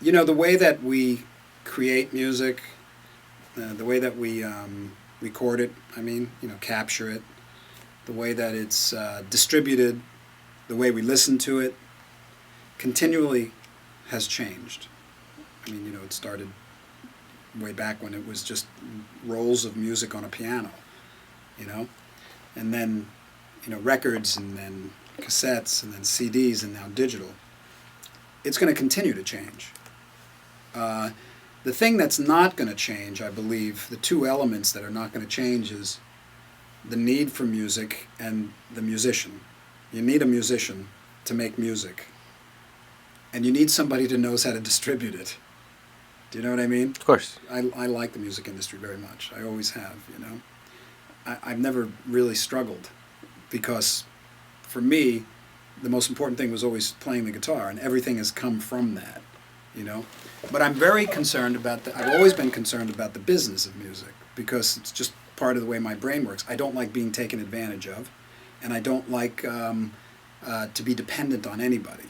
The way that we create music, the way that we record it, capture it, the way that it's distributed, the way we listen to it, continually has changed. It started way back when it was just rolls of music on a piano, and then, records, and then cassettes, and then CDs, and now digital. It's going to continue to change. The thing that's not going to change, I believe, the two elements that are not going to change is the need for music and the musician. You need a musician to make music. And you need somebody who knows how to distribute it. Do you know what I mean? Of course. I like the music industry very much. I always have, I've never really struggled because for me, the most important thing was always playing the guitar, and everything has come from that, But I'm very concerned about I've always been concerned about the business of music because it's just part of the way my brain works. I don't like being taken advantage of, and I don't like to be dependent on anybody.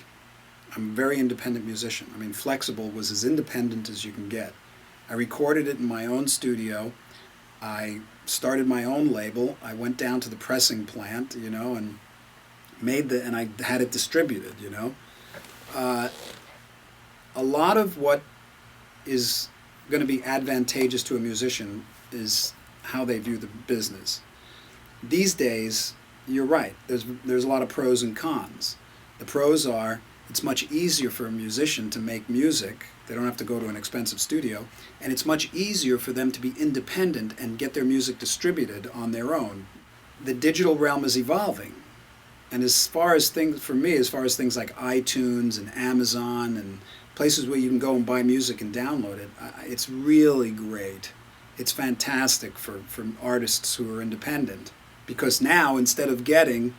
I'm a very independent musician. Flexible was as independent as you can get. I recorded it in my own studio. I started my own label. I went down to the pressing plant, and and I had it distributed, A lot of what is going to be advantageous to a musician is how they view the business. These days, you're right, there's a lot of pros and cons. The pros are, it's much easier for a musician to make music. They don't have to go to an expensive studio. And it's much easier for them to be independent and get their music distributed on their own. The digital realm is evolving. And as far as things like iTunes and Amazon and places where you can go and buy music and download it, it's really great. It's fantastic for artists who are independent. Because now, instead of getting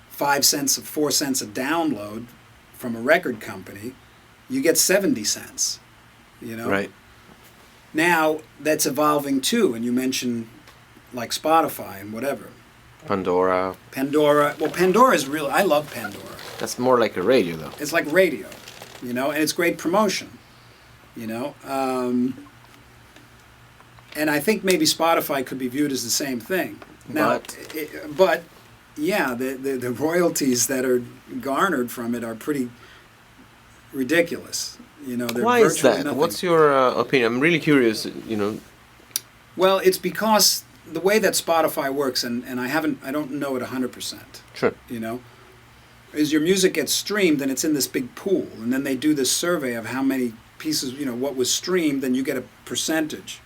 4 cents a download from a record company, you get 70 cents, Right. Now, that's evolving too, and you mentioned like Spotify and whatever. Pandora. Well, Pandora is real. I love Pandora. That's more like a radio, though. It's like radio, and it's great promotion, and I think maybe Spotify could be viewed as the same thing. Now, but yeah, the royalties that are garnered from it are pretty ridiculous. Why is that? Nothing. What's your opinion? I'm really curious. Well, it's because the way that Spotify works, and I don't know it 100%. Sure. Is your music gets streamed and it's in this big pool, and then they do this survey of how many pieces, what was streamed, then you get a percentage.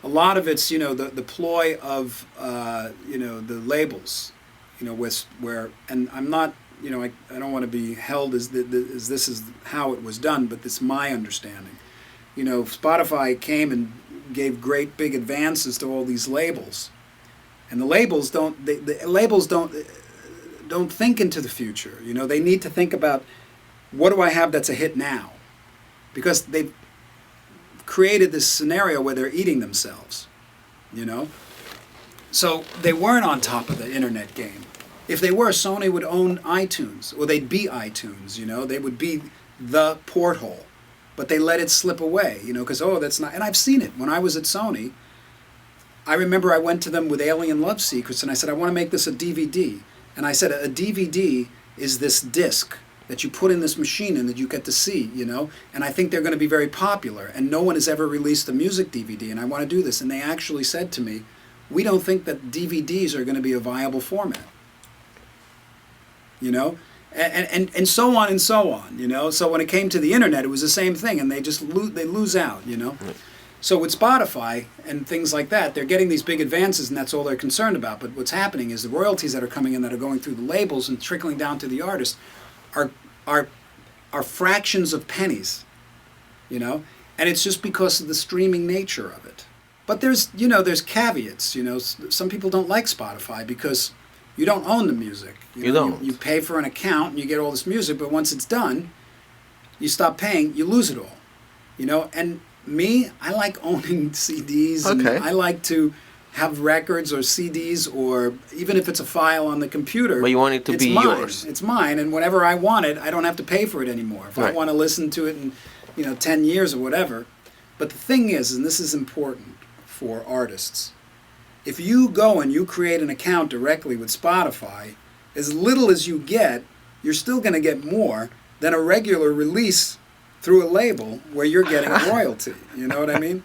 A lot of it's, the ploy of, the labels, and I'm not, I don't want to be held as this is how it was done, but this is my understanding. Spotify came and gave great big advances to all these labels, and the labels don't think into the future. They need to think about, what do I have that's a hit now? Because they've created this scenario where they're eating themselves, So they weren't on top of the internet game. If they were, Sony would own iTunes, or they'd be iTunes, They would be the porthole. But they let it slip away, because, that's not... And I've seen it. When I was at Sony, I remember I went to them with Alien Love Secrets, and I said, I want to make this a DVD. And I said, a DVD is this disc that you put in this machine and that you get to see, And I think they're going to be very popular. And no one has ever released a music DVD, and I want to do this. And they actually said to me, we don't think that DVDs are going to be a viable format. And so on and so on, So when it came to the internet, it was the same thing, and they just lose out, Right. So with Spotify and things like that, they're getting these big advances, and that's all they're concerned about. But what's happening is the royalties that are coming in, that are going through the labels and trickling down to the artist, are fractions of pennies, And it's just because of the streaming nature of it. But there's caveats, Some people don't like Spotify because you don't own the music. You don't. You pay for an account and you get all this music, but once it's done, you stop paying, you lose it all. And me, I like owning CDs. Okay. And I like to have records or CDs, or even if it's a file on the computer. But you want it to be mine. yours. It's mine, and whenever I want it, I don't have to pay for it anymore. If Right. I want to listen to it and, 10 years or whatever. But the thing is, and this is important for artists, if you go and you create an account directly with Spotify, as little as you get, you're still going to get more than a regular release through a label where you're getting a royalty. You know what I mean?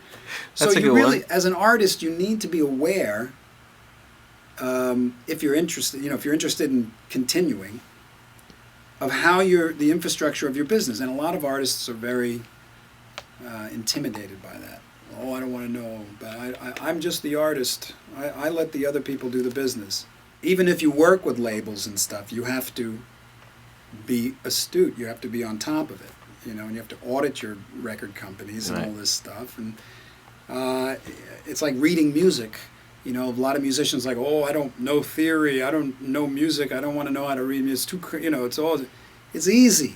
So That's a you good really, one. as an artist, you need to be aware, if you're interested, in continuing, of how the infrastructure of your business. And a lot of artists are very intimidated by that. Oh, I don't want to know, but I'm just the artist. I let the other people do the business. Even if you work with labels and stuff, you have to be astute. You have to be on top of it, and you have to audit your record companies and Right. all this stuff. And it's like reading music. A lot of musicians like, oh, I don't know theory. I don't know music. I don't want to know how to read music. It's too, it's easy.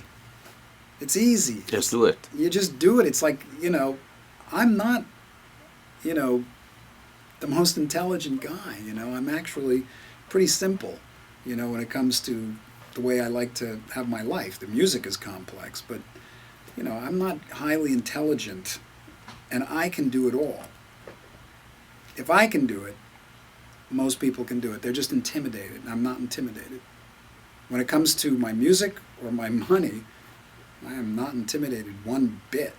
It's easy. Just do it. You just do it. It's like, I'm not, the most intelligent guy. I'm actually pretty simple, when it comes to the way I like to have my life. The music is complex, but, I'm not highly intelligent, and I can do it all. If I can do it, most people can do it. They're just intimidated, and I'm not intimidated. When it comes to my music or my money, I am not intimidated one bit.